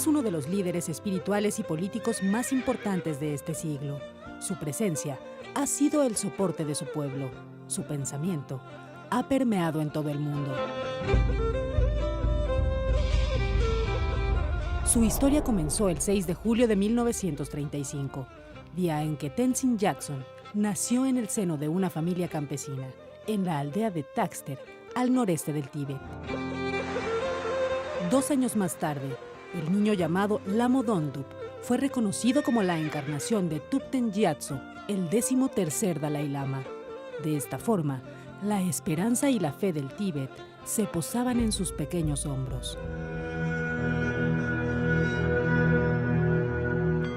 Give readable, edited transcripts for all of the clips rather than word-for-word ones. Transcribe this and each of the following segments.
Es uno de los líderes espirituales y políticos más importantes de este siglo. Su presencia ha sido el soporte de su pueblo. Su pensamiento ha permeado en todo el mundo. Su historia comenzó el 6 de julio de 1935, día en que Tenzin Gyatso nació en el seno de una familia campesina, en la aldea de Taxter, al noreste del Tíbet. 2 años más tarde, el niño llamado Lamo Dondup fue reconocido como la encarnación de Thupten Gyatso, el 13º Dalai Lama. De esta forma, la esperanza y la fe del Tíbet se posaban en sus pequeños hombros.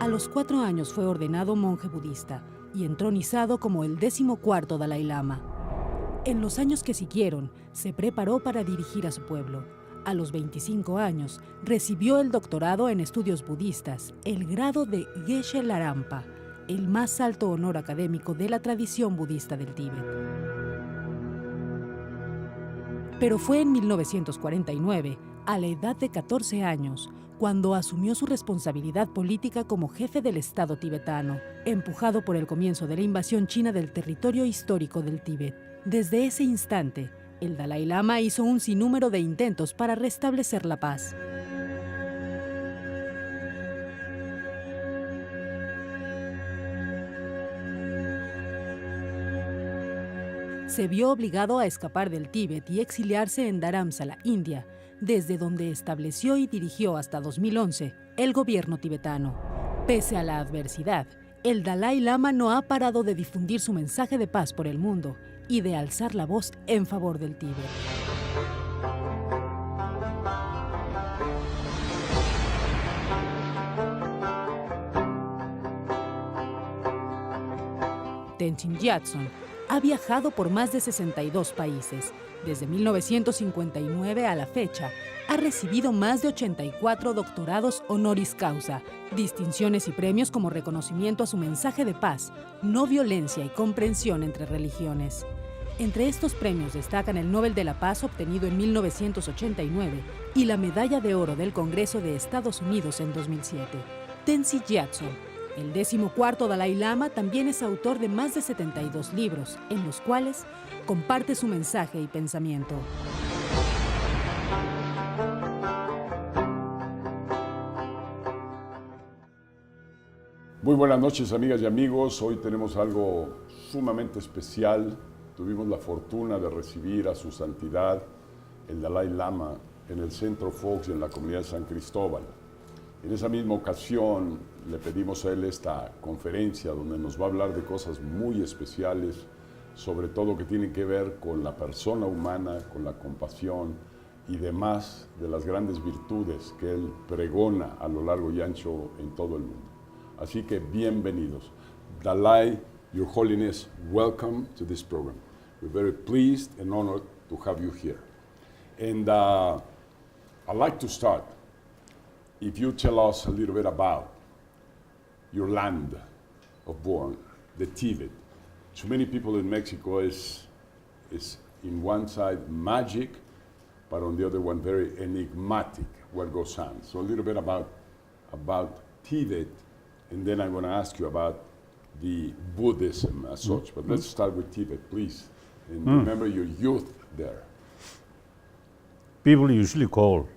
A los 4 años fue ordenado monje budista y entronizado como el 14º Dalai Lama. En los años que siguieron, se preparó para dirigir a su pueblo. A los 25 años, recibió el doctorado en estudios budistas, el grado de Geshe Larampa, el más alto honor académico de la tradición budista del Tíbet. Pero fue en 1949, a la edad de 14 años, cuando asumió su responsabilidad política como jefe del Estado tibetano, empujado por el comienzo de la invasión china del territorio histórico del Tíbet. Desde ese instante, el Dalai Lama hizo un sinnúmero de intentos para restablecer la paz. Se vio obligado a escapar del Tíbet y exiliarse en Dharamsala, India, desde donde estableció y dirigió hasta 2011 el gobierno tibetano. Pese a la adversidad, el Dalai Lama no ha parado de difundir su mensaje de paz por el mundo y de alzar la voz en favor del Tíbet. Tenzin Gyatso ha viajado por más de 62 países. Desde 1959 a la fecha, ha recibido más de 84 doctorados honoris causa, distinciones y premios como reconocimiento a su mensaje de paz, no violencia y comprensión entre religiones. Entre estos premios destacan el Nobel de la Paz obtenido en 1989 y la Medalla de Oro del Congreso de Estados Unidos en 2007. Tenzin Gyatso, el 14º Dalai Lama, también es autor de más de 72 libros, en los cuales comparte su mensaje y pensamiento. Muy buenas noches, amigas y amigos. Hoy tenemos algo sumamente especial. Tuvimos la fortuna de recibir a su santidad, el Dalai Lama, en el Centro Fox y en la comunidad de San Cristóbal. En esa misma ocasión le pedimos a él esta conferencia donde nos va a hablar de cosas muy especiales, sobre todo que tienen que ver con la persona humana, con la compasión y demás de las grandes virtudes que él pregona a lo largo y ancho en todo el mundo. Así que bienvenidos. Dalai, Your Holiness, welcome to this program. We're very pleased and honored to have you here. And I'd like to start. If you tell us a little bit about your land of born, the Tibet. To many people in Mexico is in one side magic, but on the other one very enigmatic what goes on. So a little bit about Tibet, and then I'm going to ask you about the Buddhism as such. But let's start with Tibet, please. And remember your youth there. People usually call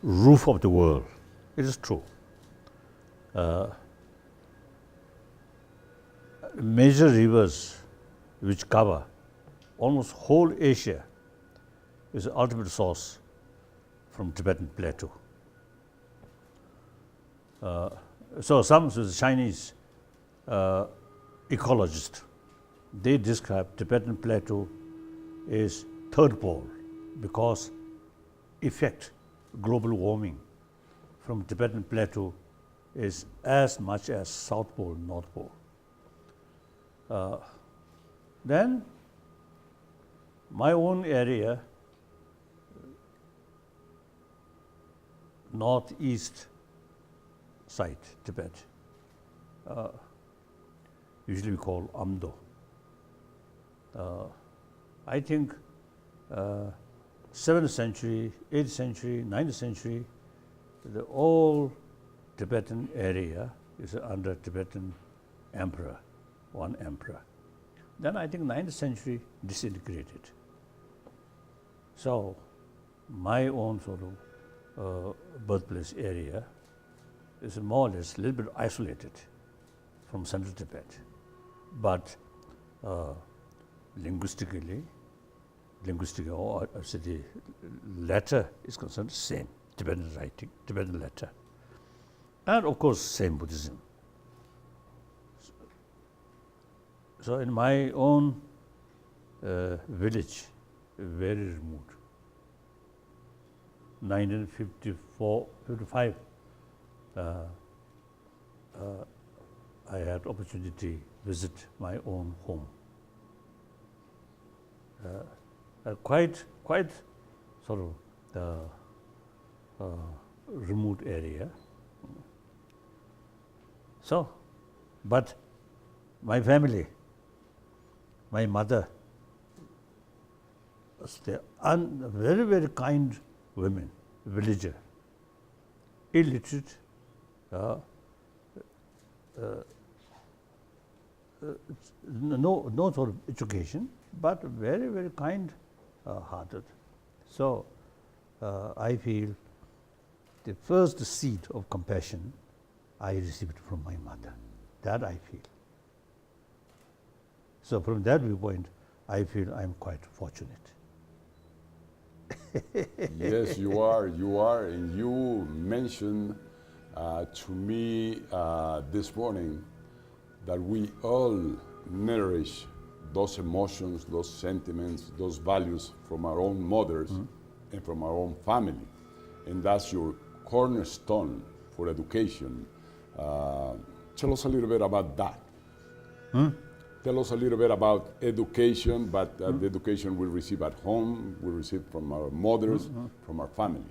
roof of the world. It is true. Major rivers which cover almost whole Asia is the ultimate source from Tibetan plateau. So some Chinese ecologists, they describe Tibetan plateau as third pole because effect global warming from Tibetan plateau is as much as South Pole, North Pole. Then my own area, northeast side, Tibet, usually we call Amdo. I think 7th century, 8th century, 9th century, the whole Tibetan area is under Tibetan emperor, one emperor. Then I think 9th century disintegrated. So my own sort of birthplace area is more or less a little bit isolated from central Tibet. But linguistically, or the letter is concerned, same, Tibetan writing, Tibetan letter. And of course, same Buddhism. So in my own village, very remote, 1955, I had opportunity to visit my own home. Quite sort of remote area. So, but my family, my mother, was very, very kind women, villager, illiterate, no sort of education, but very, very kind hearted. So I feel the first seed of compassion I received from my mother. That I feel. So from that viewpoint, I feel I'm quite fortunate. Yes, you are. You are. And you mentioned to me this morning that we all nourish those emotions, those sentiments, those values from our own mothers and from our own family. And that's your cornerstone for education. Tell us a little bit about that. Tell us a little bit about education, but the education we receive at home, we receive from our mothers, from our family.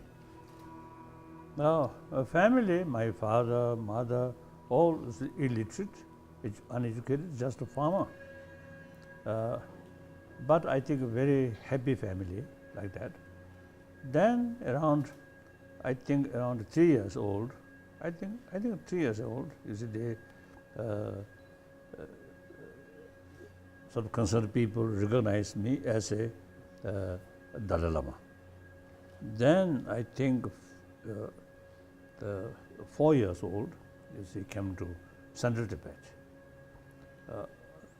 Now, family, my father, mother, all illiterate, uneducated, just a farmer. But I think a very happy family like that. Then around 3 years old, I think 3 years old, you see, they sort of concerned people recognized me as a Dalai Lama. Then I think 4 years old, you see, came to central Tibet.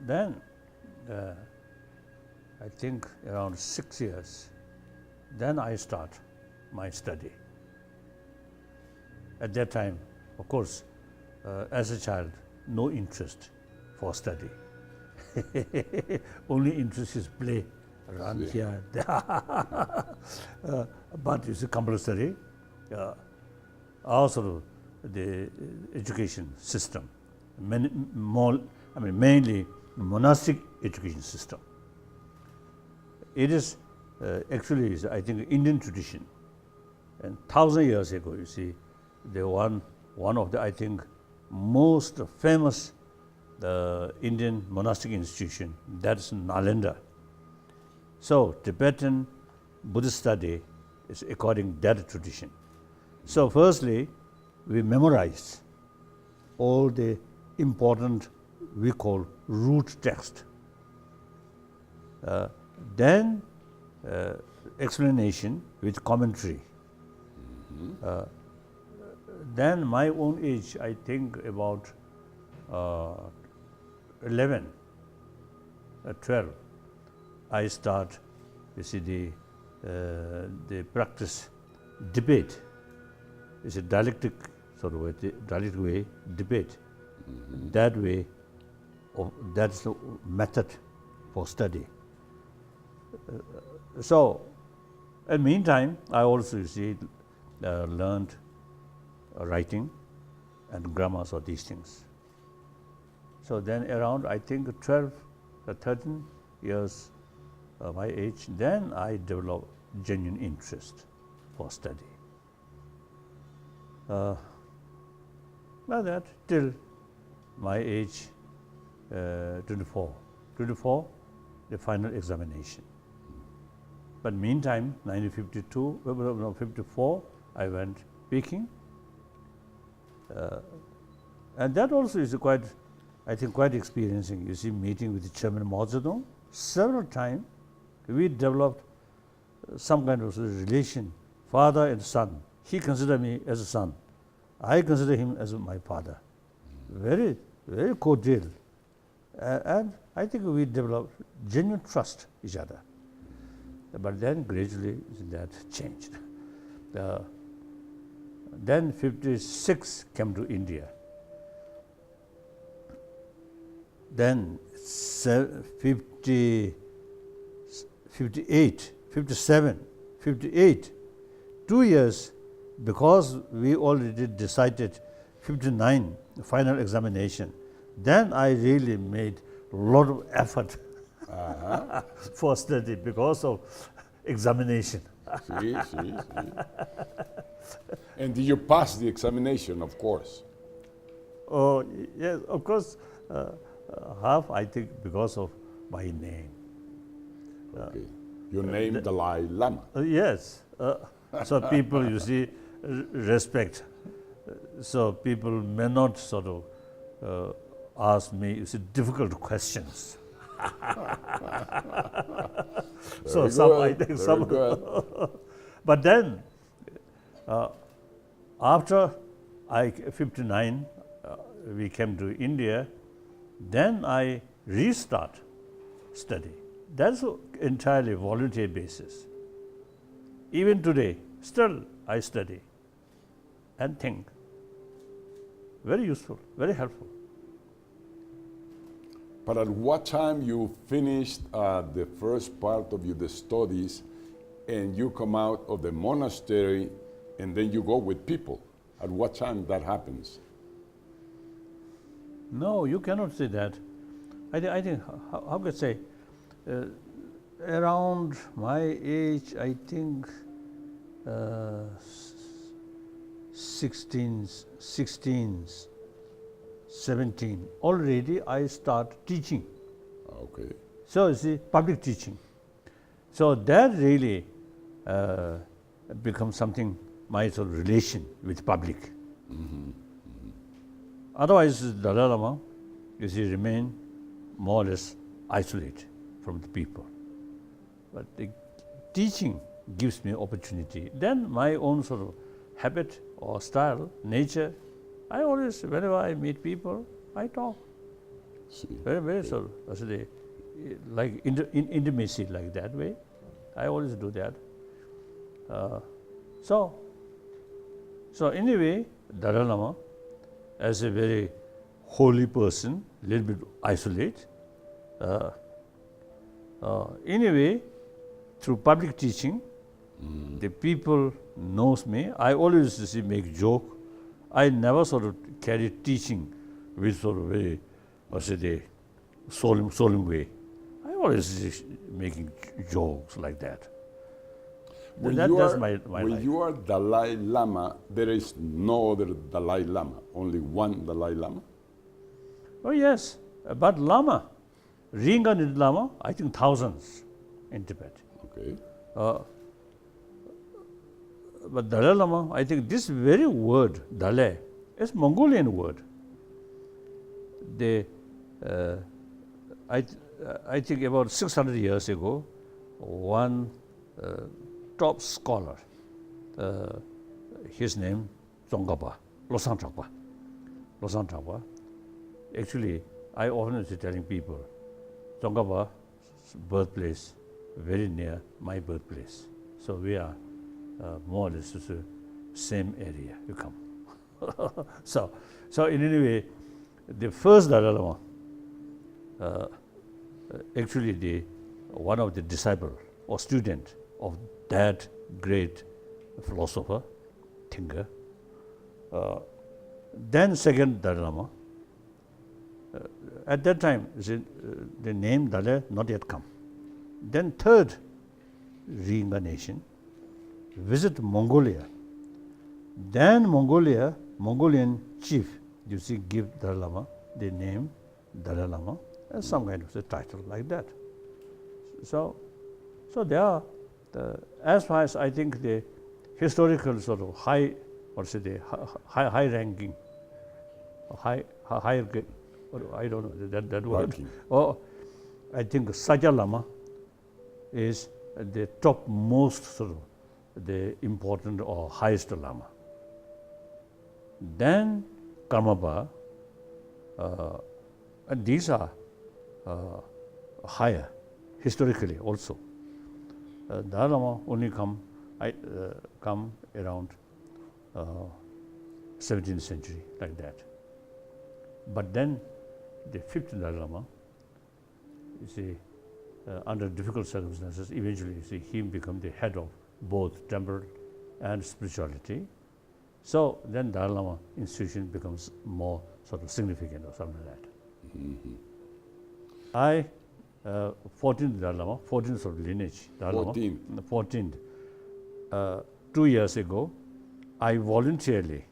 Then I think around 6 years, then I start my study. At that time, of course, as a child, no interest for study. Only interest is play, run here, there. But it's compulsory. Also, the education system, mainly monastic education system. It is actually, I think, Indian tradition. And 1,000 years ago, you see, the one of the, I think, most famous Indian monastic institution, that's Nalanda. So Tibetan Buddhist study is according to that tradition. So firstly, we memorize all the important, we call root text. Then explanation with commentary. Then my own age, I think about 11, 12, I start, you see, the practice debate. It's a dialectic sort of way, dialectic way, debate. That way, that's the method for study. So, in the meantime, I also, you see, learned writing and grammars of these things. So then around, I think 12, 13 years my age, then I developed genuine interest for study. Like that, till my age 24, the final examination. But meantime, 1954, I went Peking And that also is quite, I think, quite experiencing. You see, meeting with the Chairman Mao Zedong, several times we developed some kind of relation, father and son. He considered me as a son. I consider him as my father. Very, very cordial. And I think we developed genuine trust each other. But then gradually that changed. Then 56 came to India. Then 58, 57, 58, 2 years, because we already decided 59 final examination. Then I really made a lot of effort for study because of examination. See. And did you pass the examination, of course? Oh, yes, of course. Half, I think, because of my name. Okay. Your name, Dalai Lama. Yes. So people, you see, respect. So people may not sort of ask me, you see, difficult questions. So some, I think, some. But then, after 59, we came to India. Then I restart study. That's entirely volunteer basis. Even today, still I study and think. Very useful, very helpful. But at what time you finished the first part of your studies and you come out of the monastery and then you go with people? At what time that happens? No, you cannot say that. I think, how could I say, around my age, I think 16, 17, already I start teaching. Okay. So you see, public teaching. So that really becomes something, my sort of relation with public. Otherwise, Dalai Lama, you see, remain more or less isolated from the people. But the teaching gives me opportunity. Then my own sort of habit or style, nature, I always, whenever I meet people, I talk. See. Very, very sort of, like intimacy like that way. I always do that. So anyway, Dalai Lama, as a very holy person, a little bit isolated. Anyway, through public teaching, the people knows me. I always make joke. I never sort of carry teaching with sort of very, solemn way. I always making jokes like that. That's my when life. you are Dalai Lama, there is no other Dalai Lama, only one Dalai Lama? Oh yes, but Lama, reincarnated Lama, I think thousands in Tibet. Okay. But Dalai Lama, I think this very word, Dalai, is Mongolian word. I think about 600 years ago, one top scholar, his name Tsongkhapa, Losang Trangpa. Actually, I often is telling people, Tsongkhapa's birthplace very near my birthplace. So we are more or less the same area you come. So in any way, the first Dalai Lama, actually one of the disciple or student of that great philosopher, thinker. Then second Dalai Lama. At that time, the name Dalai not yet come. Then third reincarnation, visit Mongolia. Then Mongolian chief, you see, give Dalai Lama the name Dalai Lama as some kind of a title like that. So there are, as far as I think the historical sort of high ranking higher grade, I don't know that word. Ranking. Or I think Sajja Lama is the topmost sort of the important or highest Lama. Then Karmapa, and these are higher historically also. Dalai Lama only come around 17th century, like that. But then the fifth Dalai Lama, you see, under difficult circumstances, eventually you see him become the head of both temporal and spirituality. So then Dalai Lama institution becomes more sort of significant or something like that. Mm-hmm. I 14th Dalai Lama, 14th sort of lineage Dalai 14th. Lama, 14th. 2 years ago, I voluntarily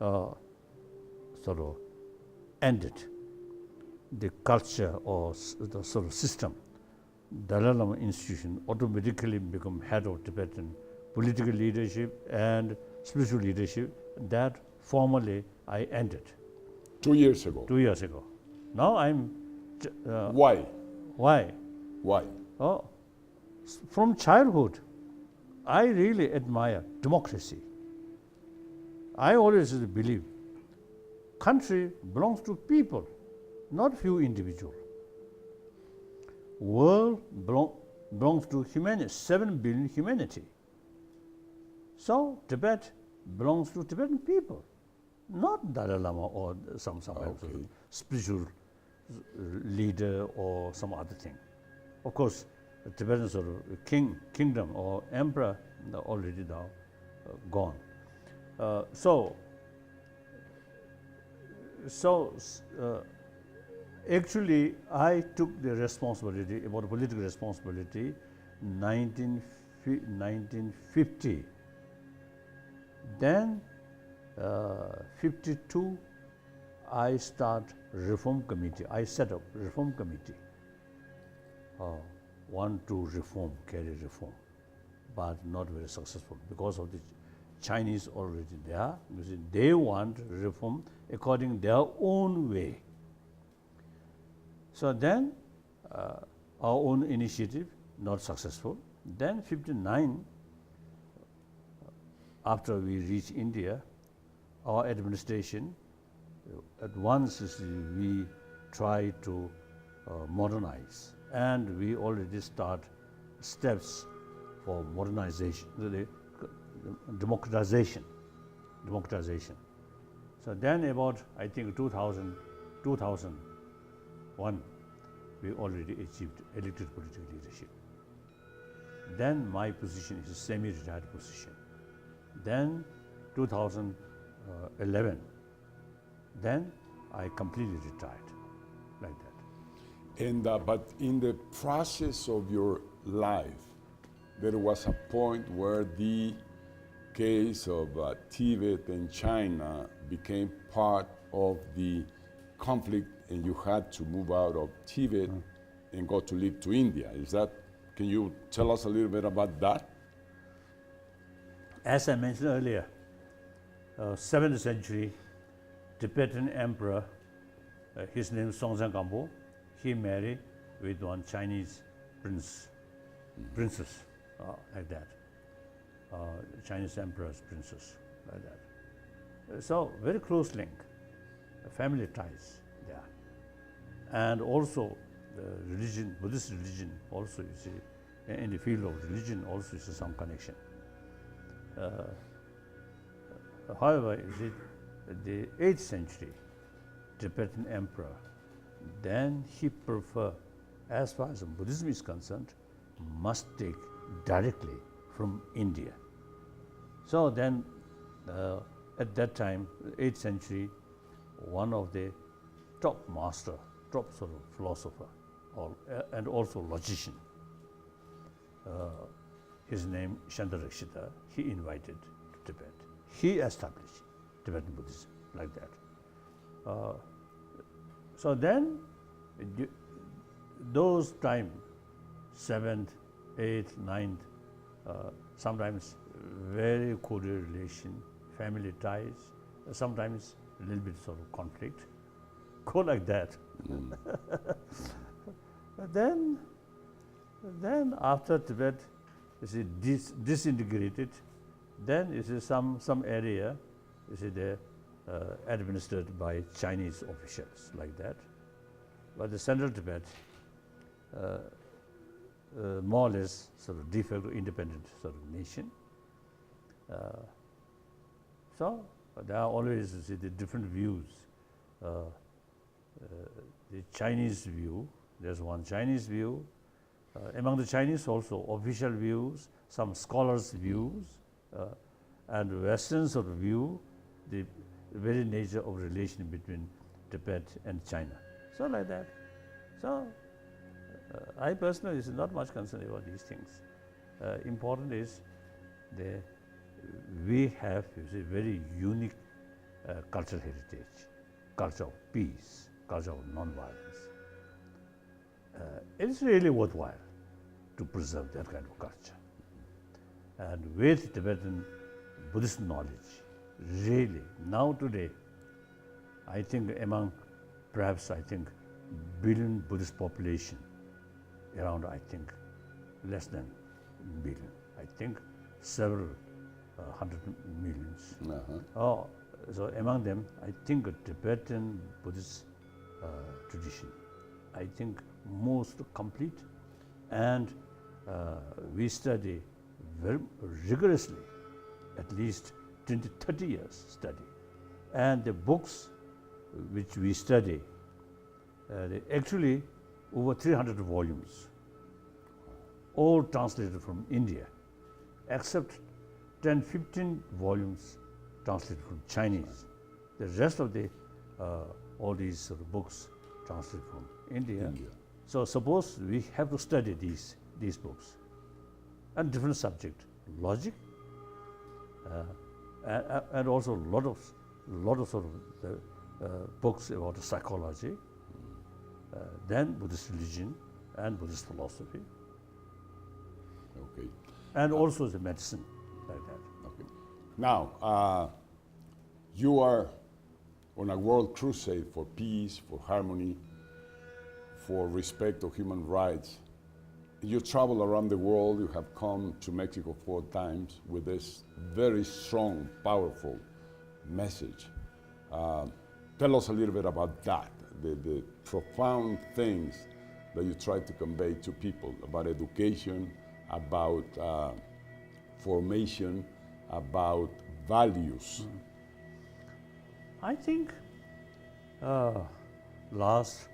sort of ended the culture or the sort of system. Dalai Lama institution automatically become head of Tibetan political leadership and spiritual leadership. That formally I ended 2 years ago. 2 years ago. Now I'm Why? why? Why? Oh, from childhood, I really admire democracy. I always believe country belongs to people, not few individuals. World belongs to humanity, 7 billion humanity. So Tibet belongs to Tibetan people, not Dalai Lama or some Okay. spiritual leader or some other thing. Of course, the Tibetan sort of kingdom or emperor already now gone. Actually, I took the responsibility about political responsibility 1950. Then 52, I start reform committee. I set up reform committee. Want to reform, carry reform, but not very successful because of the Chinese already there. They want reform according their own way. So then our own initiative not successful. Then 59, after we reach India, our administration at once we try to modernize, and we already start steps for modernization, the democratization. So then about, I think 2001, we already achieved elected political leadership. Then my position is a semi-retired position. Then 2011, then I completely retired, like that. And but in the process of your life, there was a point where the case of Tibet and China became part of the conflict, and you had to move out of Tibet and go to live to India. Is that? Can you tell us a little bit about that? As I mentioned earlier, 7th century Tibetan emperor, his name is Songtsen Gampo, he married with one Chinese princess, like that. Chinese emperor's princess, like that. So very close link, family ties there. And also the religion, Buddhist religion also, you see, in the field of religion also is some connection. However, the 8th century Tibetan emperor, then he preferred, as far as Buddhism is concerned, must take directly from India. So then, at that time, 8th century, one of the top master, top sort of philosopher, and also logician, his name Shantarakshita, he invited to Tibet. He established Tibetan Buddhism, like that. So then, those time, 7th, 8th, 9th, sometimes very cordial relation, family ties, sometimes a little bit sort of conflict, go like that. Then after Tibet is disintegrated, then is some area is administered by Chinese officials like that. But the central Tibet, more or less sort of de facto independent sort of nation. So there are always the different views. The Chinese view, there's one Chinese view. Among the Chinese also official views, some scholars' views, and Western sort of view the very nature of relation between Tibet and China. So like that. So I personally is not much concerned about these things. Important is we have very unique cultural heritage, culture of peace, culture of non-violence. It's really worthwhile to preserve that kind of culture. And with Tibetan Buddhist knowledge, really, now today, I think among perhaps billion Buddhist population, around less than billion. I think several hundred millions. So among them, I think a Tibetan Buddhist tradition, I think most complete, and we study very rigorously, at least 20, 30 years study. And the books which we study, they actually over 300 volumes, all translated from India, except 10, 15 volumes translated from Chinese. The rest of all these sort of books translated from India. So suppose we have to study these books and different subject, logic, and also a lot of sort of books about psychology, then Buddhist religion and Buddhist philosophy. Okay. And also the medicine, like that. Okay. Now, you are on a world crusade for peace, for harmony, for respect of human rights. You travel around the world. You have come to Mexico 4 times with this very strong, powerful message. Tell us a little bit about that, the profound things that you try to convey to people about education, about formation, about values. I think last,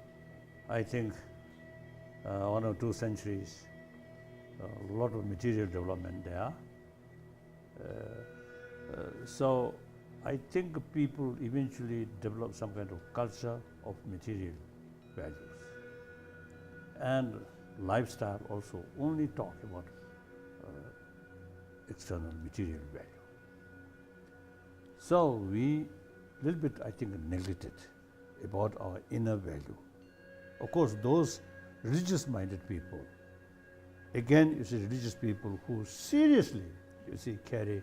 1 or 2 centuries, a lot of material development there. So I think people eventually develop some kind of culture of material values. And lifestyle also only talk about external material value. So we little bit, neglected about our inner value. Of course, those religious-minded people, again, you see, religious people who seriously, carry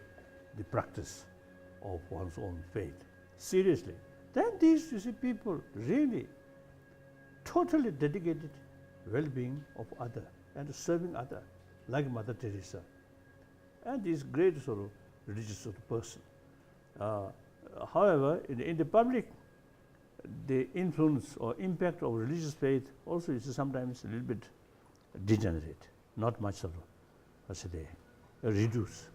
the practice of one's own faith, seriously, then these, people really totally dedicated well-being of other and serving other, like Mother Teresa, and this great sort of religious sort of person. However, in the public, the influence or impact of religious faith also is sometimes a little bit degenerate, not much of reduced.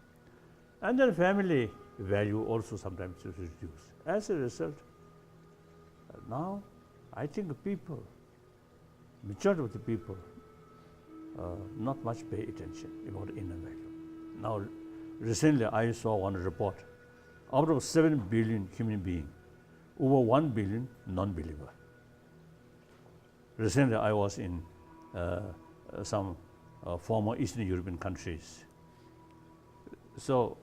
And then family value also sometimes is reduced. As a result, now I think people, majority of the people, not much pay attention about inner value. Now, recently I saw one report. Out of 7 billion human beings, over 1 billion non-believer. Recently I was in some former Eastern European countries. So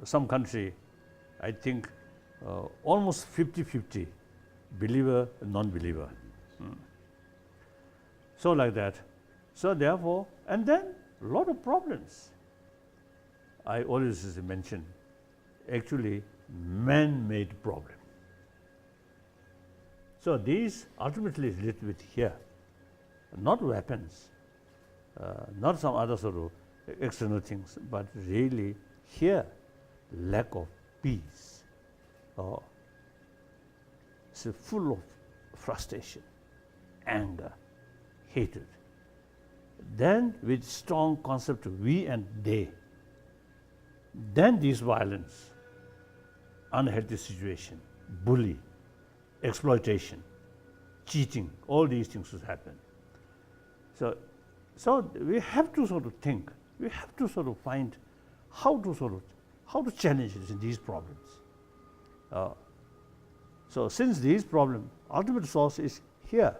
some country, I think almost 50-50, believer and non-believer. So like that. So therefore, and then a lot of problems. I always mention, actually, man-made problem. So these ultimately is little bit here, not weapons, not some other sort of external things, but really here, lack of peace. It's full of frustration, anger, hatred. Then with strong concept of we and they, then this violence, unhealthy situation, bully, exploitation, cheating, all these things will happen. So we have to sort of think, we have to sort of find how to challenge these problems. So since these problems, ultimate source is here,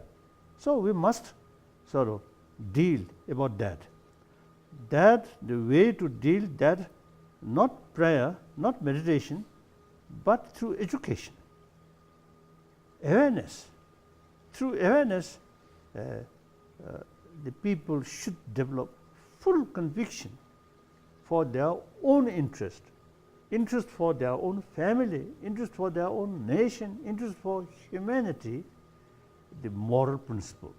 so we must sort of deal about that. That the way to deal that, not prayer, not meditation, but through education, awareness. Through awareness, the people should develop full conviction for their own interest for their own family, interest for their own nation, interest for humanity, the moral principle,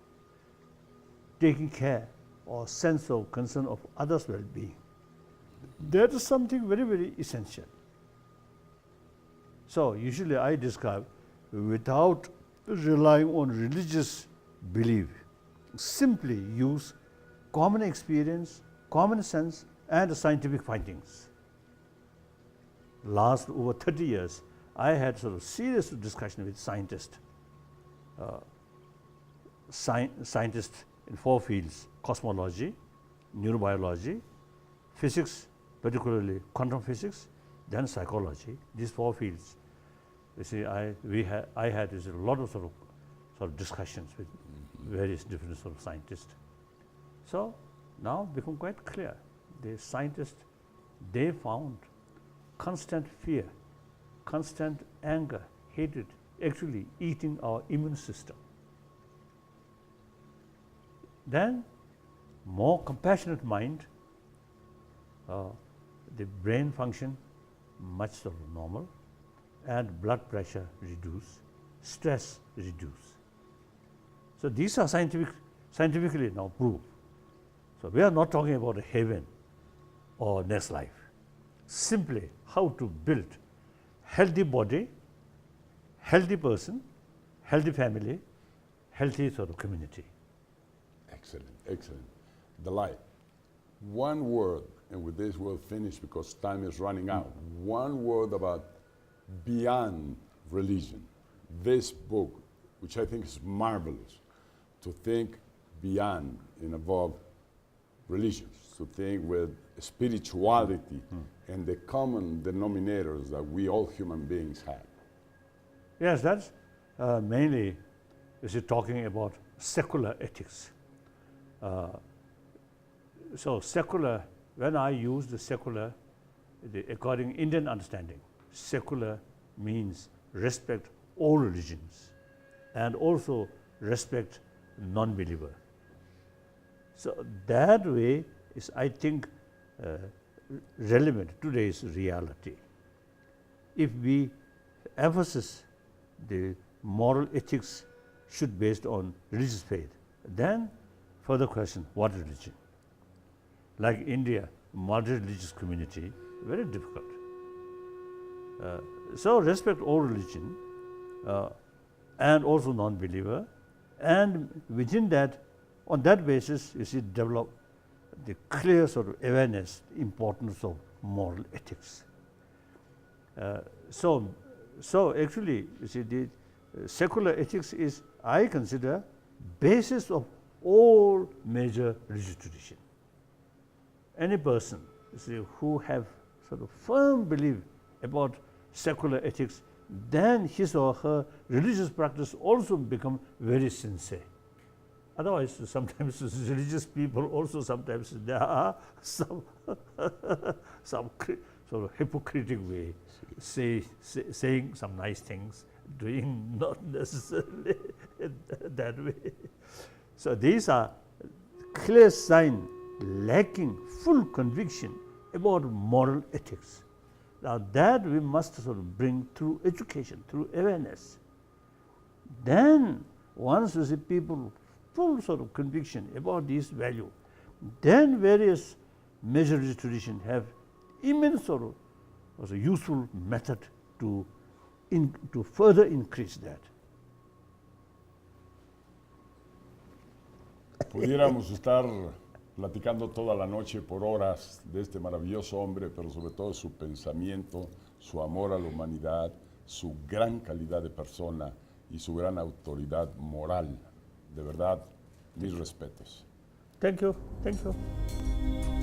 taking care or sense of concern of others' well-being. That is something very, very essential. So usually I describe, without relying on religious belief, simply use common experience, common sense, and scientific findings. Last over 30 years, I had sort of serious discussion with scientists, scientists in 4 fields: cosmology, neurobiology, physics, particularly quantum physics, then psychology. These 4 fields. You see, I had a lot of sort of discussions with various different sort of scientists. So now become quite clear. The scientists, they found constant fear, constant anger, hatred, actually eating our immune system. Then more compassionate mind, the brain function much sort of normal, and blood pressure reduce, stress reduce. So these are scientifically now proved. So we are not talking about a heaven or next life. Simply how to build healthy body, healthy person, healthy family, healthy sort of community. Excellent, excellent. Dalai, one word, and with this we'll finish because time is running out. One word about beyond religion. This book, which I think is marvelous, to think beyond and above religions, to think with spirituality and the common denominators that we all human beings have. Yes, that's mainly talking about secular ethics. So secular, when I use the secular, according to Indian understanding, secular means respect all religions and also respect non-believer. So that way is, I think, relevant to today's reality. If we emphasize the moral ethics should be based on religious faith, then further question, what religion? Like India, multi-religious community, very difficult. So respect all religion and also non-believer, and within that, on that basis, you see, develop the clear sort of awareness, importance of moral ethics. So actually, you see, the secular ethics is, I consider, basis of all major religious tradition. Any person, you see, who have sort of firm belief about secular ethics, then his or her religious practice also become very sincere. Otherwise, sometimes religious people also sometimes there are some sort of hypocritical way, saying some nice things, doing not necessarily that way. So these are clear signs lacking full conviction about moral ethics. Now that we must sort of bring through education, through awareness. Then, once the people full sort of conviction about this value, then various measures tradition have immense sort of was a useful method to further increase that. Pudiéramos estar platicando toda la noche por horas de este maravilloso hombre, pero sobre todo su pensamiento, su amor a la humanidad, su gran calidad de persona y su gran autoridad moral. De verdad, mis respetos. Thank you. Thank you.